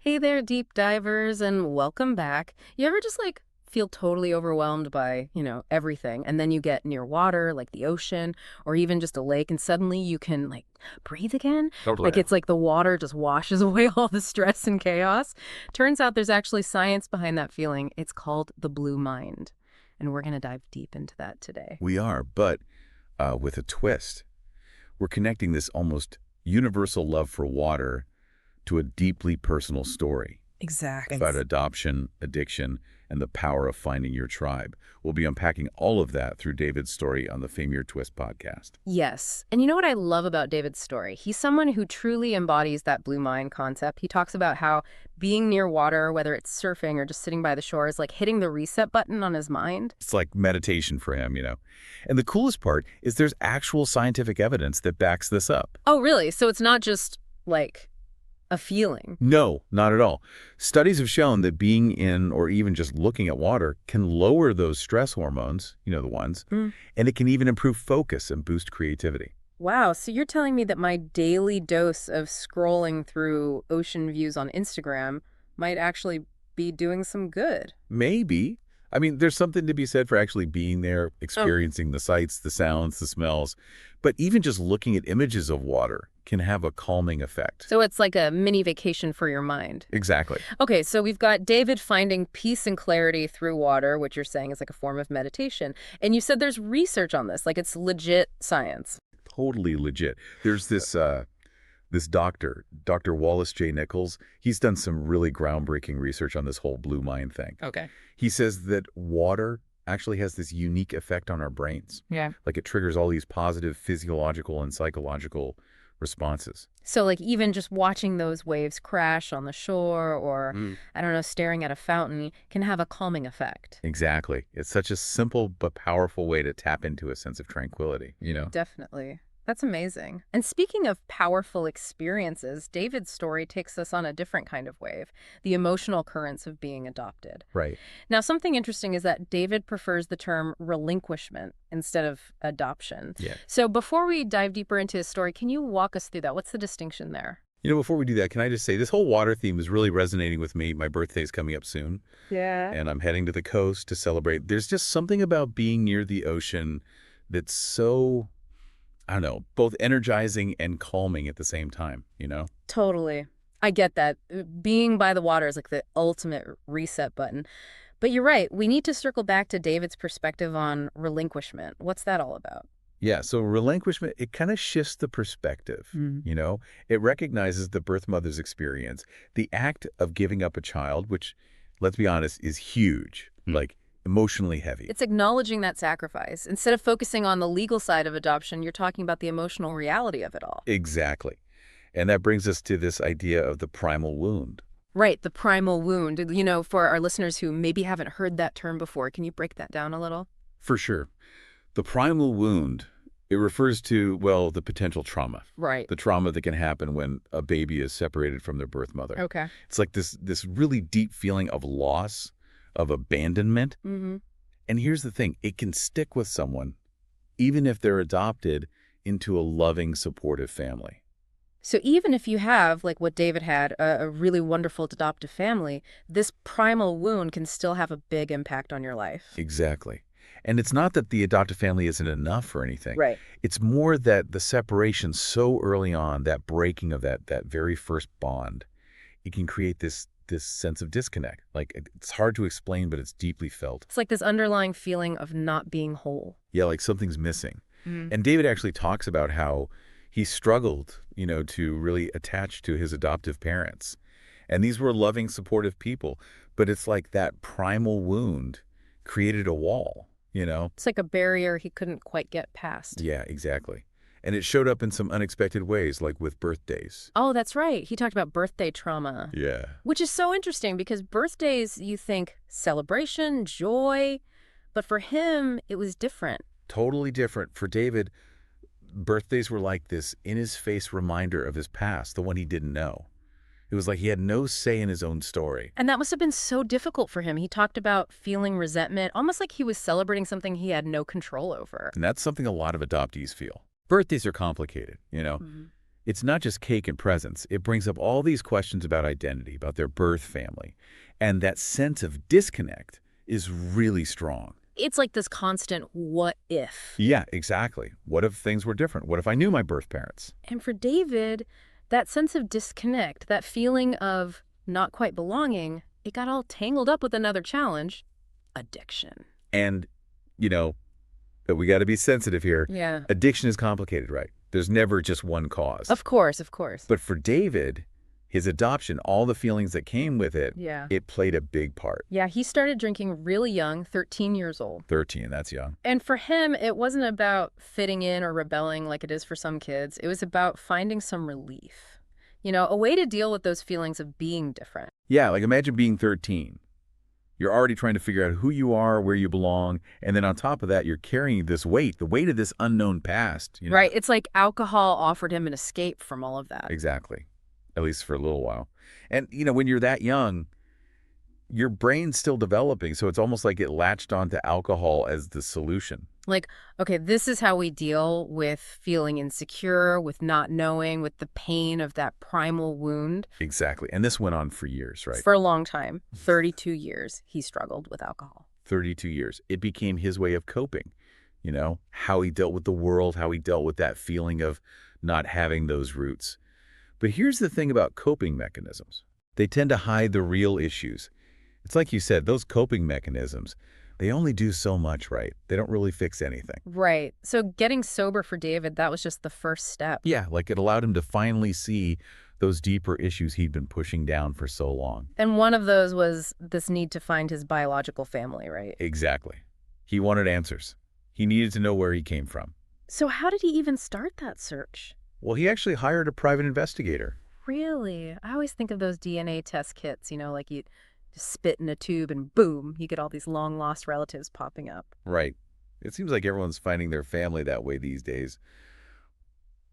Hey there, deep divers, and welcome back. You ever just feel totally overwhelmed by, everything, and then you get near water, like the ocean, or even just a lake, and suddenly you can breathe again? Totally. Like it's like the water just washes away all the stress and chaos. Turns out there's actually science behind that feeling. It's called the blue mind. And we're going to dive deep into that today. We are, but with a twist. We're connecting this almost universal love for water to a deeply personal story Exactly. about adoption, addiction, and the power of finding your tribe. We'll be unpacking all of that through David's story on the Fame Your Twist podcast. Yes. And you know what I love about David's story? He's someone who truly embodies that blue mind concept. He talks about how being near water, whether it's surfing or just sitting by the shore, is like hitting the reset button on his mind. It's like meditation for him, And the coolest part is there's actual scientific evidence that backs this up. Oh, really? So it's not just like a feeling. No, not at all. Studies have shown that being in or even just looking at water can lower those stress hormones, the ones, and it can even improve focus and boost creativity. Wow. So you're telling me that my daily dose of scrolling through ocean views on Instagram might actually be doing some good? Maybe. I mean, there's something to be said for actually being there, experiencing the sights, the sounds, the smells. But even just looking at images of water can have a calming effect. So it's like a mini vacation for your mind. Exactly. Okay, so we've got David finding peace and clarity through water, which you're saying is like a form of meditation. And you said there's research on this, like it's legit science. Totally legit. There's this doctor, Dr. Wallace J. Nichols. He's done some really groundbreaking research on this whole blue mind thing. Okay. He says that water actually has this unique effect on our brains. Yeah. Like it triggers all these positive physiological and psychological responses. So like even just watching those waves crash on the shore or, I don't know, staring at a fountain can have a calming effect. Exactly. It's such a simple but powerful way to tap into a sense of tranquility, Definitely. That's amazing. And speaking of powerful experiences, David's story takes us on a different kind of wave, the emotional currents of being adopted. Right. Now, something interesting is that David prefers the term relinquishment instead of adoption. Yeah. So before we dive deeper into his story, can you walk us through that? What's the distinction there? Before we do that, can I just say this whole water theme is really resonating with me. My birthday's coming up soon. Yeah. And I'm heading to the coast to celebrate. There's just something about being near the ocean that's so, I don't know, both energizing and calming at the same time, Totally. I get that. Being by the water is like the ultimate reset button. But you're right. We need to circle back to David's perspective on relinquishment. What's that all about? Yeah, so relinquishment, it kind of shifts the perspective, It recognizes the birth mother's experience, the act of giving up a child, which, let's be honest, is huge, like emotionally heavy. It's acknowledging that sacrifice. Instead of focusing on the legal side of adoption, you're talking about the emotional reality of it all. Exactly. And that brings us to this idea of the primal wound. Right, the primal wound. For our listeners who maybe haven't heard that term before, can you break that down a little? For sure. The primal wound, it refers to, well, the potential trauma. Right. The trauma that can happen when a baby is separated from their birth mother. Okay. It's like this really deep feeling of loss, of abandonment. Mm-hmm. And here's the thing, it can stick with someone, even if they're adopted into a loving, supportive family. So even if you have, like what David had, a really wonderful adoptive family, this primal wound can still have a big impact on your life. Exactly. And it's not that the adoptive family isn't enough or anything. Right. It's more that the separation so early on, that breaking of that very first bond, it can create this sense of disconnect. Like it's hard to explain, but it's deeply felt. It's like this underlying feeling of not being whole. Yeah, like something's missing. And David actually talks about how he struggled, to really attach to his adoptive parents. And these were loving, supportive people. But it's like that primal wound created a wall, It's like a barrier he couldn't quite get past. Yeah, exactly. And it showed up in some unexpected ways, like with birthdays. Oh, that's right. He talked about birthday trauma. Yeah. Which is so interesting because birthdays, you think celebration, joy. But for him, it was different. Totally different. For David, birthdays were like this in-his-face reminder of his past, the one he didn't know. It was like he had no say in his own story. And that must have been so difficult for him. He talked about feeling resentment, almost like he was celebrating something he had no control over. And that's something a lot of adoptees feel. Birthdays are complicated, It's not just cake and presents. It brings up all these questions about identity, about their birth family. And that sense of disconnect is really strong. It's like this constant what if. Yeah, exactly. What if things were different? What if I knew my birth parents? And for David, that sense of disconnect, that feeling of not quite belonging, it got all tangled up with another challenge, addiction. And, you know, but we got to be sensitive here. Yeah. Addiction is complicated, right? There's never just one cause. Of course, of course. But for David, his adoption, all the feelings that came with it, Yeah. it played a big part. Yeah, he started drinking really young, 13 years old. 13, that's young. And for him, it wasn't about fitting in or rebelling like it is for some kids. It was about finding some relief. You know, a way to deal with those feelings of being different. Yeah, like imagine being 13. You're already trying to figure out who you are, where you belong, and then on top of that, you're carrying this weight, the weight of this unknown past. You know? Right. It's like alcohol offered him an escape from all of that. Exactly. At least for a little while. And, you know, when you're that young, your brain's still developing, so it's almost like it latched onto alcohol as the solution. Like, okay, this is how we deal with feeling insecure, with not knowing, with the pain of that primal wound. Exactly. And this went on for years, right? For a long time, 32 years, he struggled with alcohol. 32 years. It became his way of coping, you know, how he dealt with the world, how he dealt with that feeling of not having those roots. But here's the thing about coping mechanisms. They tend to hide the real issues. It's like you said, those coping mechanisms, they only do so much, right? They don't really fix anything. Right. So getting sober for David, that was just the first step. Yeah, like it allowed him to finally see those deeper issues he'd been pushing down for so long. And one of those was this need to find his biological family, right? Exactly. He wanted answers. He needed to know where he came from. So how did he even start that search? Well, he actually hired a private investigator. Really? I always think of those DNA test kits, you know, like you just spit in a tube and boom, you get all these long-lost relatives popping up. Right. It seems like everyone's finding their family that way these days.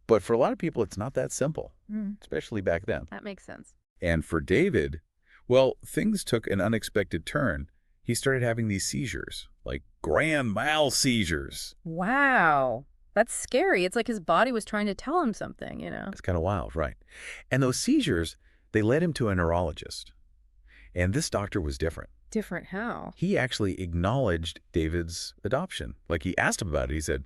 But for a lot of people, it's not that simple, especially back then. That makes sense. And for David, well, things took an unexpected turn. He started having these seizures, like grand mal seizures. Wow. That's scary. It's like his body was trying to tell him something, you know? It's kind of wild, right? And those seizures, they led him to a neurologist. And this doctor was different. Different how? He actually acknowledged David's adoption. Like he asked him about it. He said,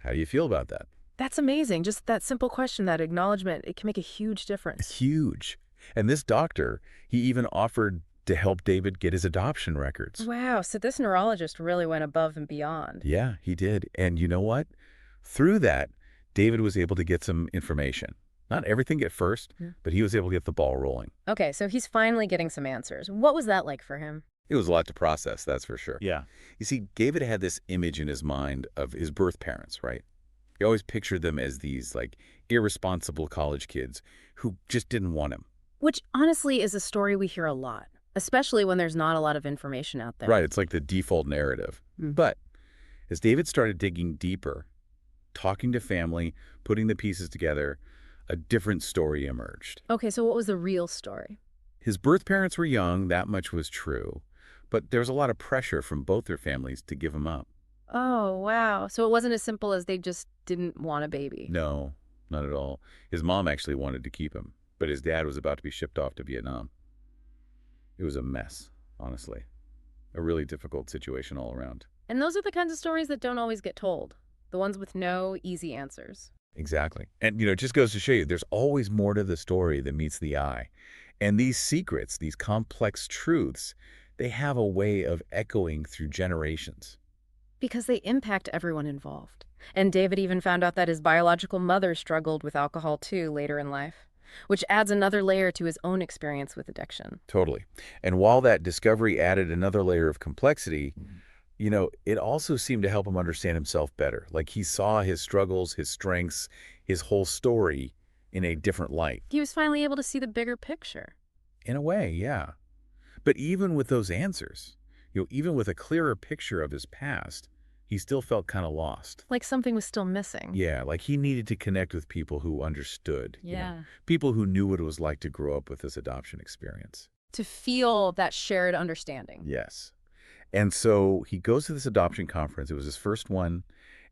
"How do you feel about that?" That's amazing. Just that simple question, that acknowledgement, it can make a huge difference. Huge. And this doctor, he even offered to help David get his adoption records. Wow. So this neurologist really went above and beyond. Yeah, he did. And you know what? Through that, David was able to get some information. Not everything at first, but he was able to get the ball rolling. Okay, so he's finally getting some answers. What was that like for him? It was a lot to process, that's for sure. Yeah. You see, David had this image in his mind of his birth parents, right? He always pictured them as these, like, irresponsible college kids who just didn't want him. Which honestly is a story we hear a lot, especially when there's not a lot of information out there. Right, it's like the default narrative. But as David started digging deeper, talking to family, putting the pieces together, a different story emerged. Okay, so what was the real story? His birth parents were young, that much was true. But there was a lot of pressure from both their families to give him up. Oh, wow. So it wasn't as simple as they just didn't want a baby. No, not at all. His mom actually wanted to keep him, but his dad was about to be shipped off to Vietnam. It was a mess, honestly. A really difficult situation all around. And those are the kinds of stories that don't always get told. The ones with no easy answers. Exactly. And, you know, it just goes to show you there's always more to the story than meets the eye. And these secrets, these complex truths, they have a way of echoing through generations. Because they impact everyone involved. And David even found out that his biological mother struggled with alcohol too later in life, which adds another layer to his own experience with addiction. Totally. And while that discovery added another layer of complexity, you know, it also seemed to help him understand himself better. Like he saw his struggles, his strengths, his whole story in a different light. He was finally able to see the bigger picture. In a way, yeah. But even with those answers, you know, even with a clearer picture of his past, he still felt kind of lost. Like something was still missing. Yeah, like he needed to connect with people who understood. Yeah. You know, people who knew what it was like to grow up with this adoption experience. To feel that shared understanding. Yes. And so he goes to this adoption conference. It was his first one.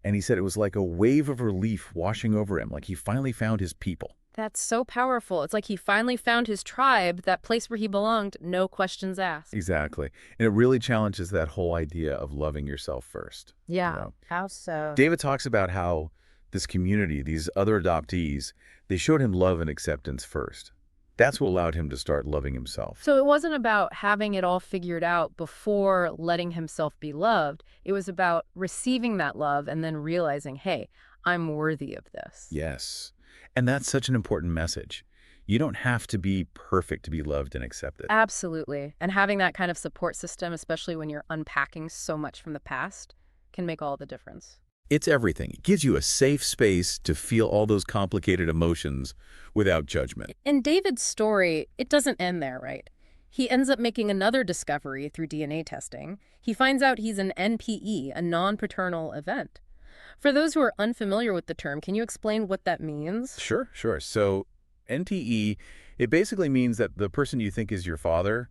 And he said it was like a wave of relief washing over him. Like he finally found his people. That's so powerful. It's like he finally found his tribe, that place where he belonged, no questions asked. Exactly. And it really challenges that whole idea of loving yourself first. You Yeah. know, How so? David talks about how this community, these other adoptees, they showed him love and acceptance first. That's what allowed him to start loving himself. So it wasn't about having it all figured out before letting himself be loved. It was about receiving that love and then realizing, hey, I'm worthy of this. Yes. And that's such an important message. You don't have to be perfect to be loved and accepted. Absolutely. And having that kind of support system, especially when you're unpacking so much from the past, can make all the difference. It's everything. It gives you a safe space to feel all those complicated emotions without judgment. In David's story, it doesn't end there, right? He ends up making another discovery through DNA testing. He finds out he's an NPE, a non-paternal event. For those who are unfamiliar with the term, can you explain what that means? Sure, sure. So NTE, it basically means that the person you think is your father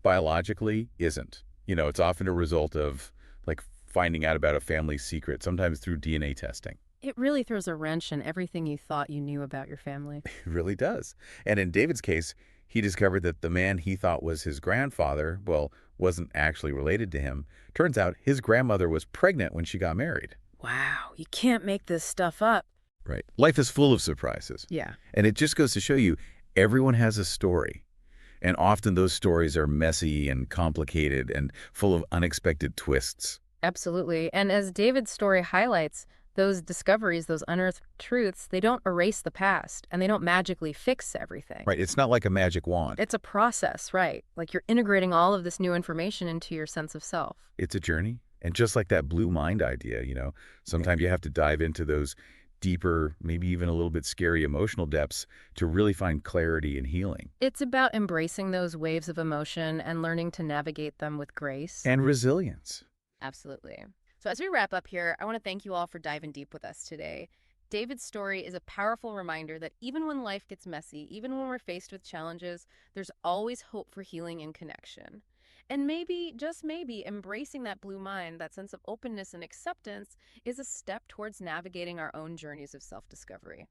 biologically isn't. It's often a result of like finding out about a family secret, sometimes through DNA testing. It really throws a wrench in everything you thought you knew about your family. It really does. And in David's case, he discovered that the man he thought was his grandfather, well, wasn't actually related to him. Turns out his grandmother was pregnant when she got married. Wow, you can't make this stuff up. Right. Life is full of surprises. Yeah. And it just goes to show you, everyone has a story. And often those stories are messy and complicated and full of unexpected twists. Absolutely. And as David's story highlights, those discoveries, those unearthed truths, they don't erase the past and they don't magically fix everything. Right. It's not like a magic wand. It's a process, right? Like you're integrating all of this new information into your sense of self. It's a journey. And just like that blue mind idea, sometimes you have to dive into those deeper, maybe even a little bit scary emotional depths to really find clarity and healing. It's about embracing those waves of emotion and learning to navigate them with grace. And resilience. Absolutely. So as we wrap up here, I want to thank you all for diving deep with us today. David's story is a powerful reminder that even when life gets messy, even when we're faced with challenges, there's always hope for healing and connection. And maybe, just maybe, embracing that blue mind, that sense of openness and acceptance, is a step towards navigating our own journeys of self-discovery.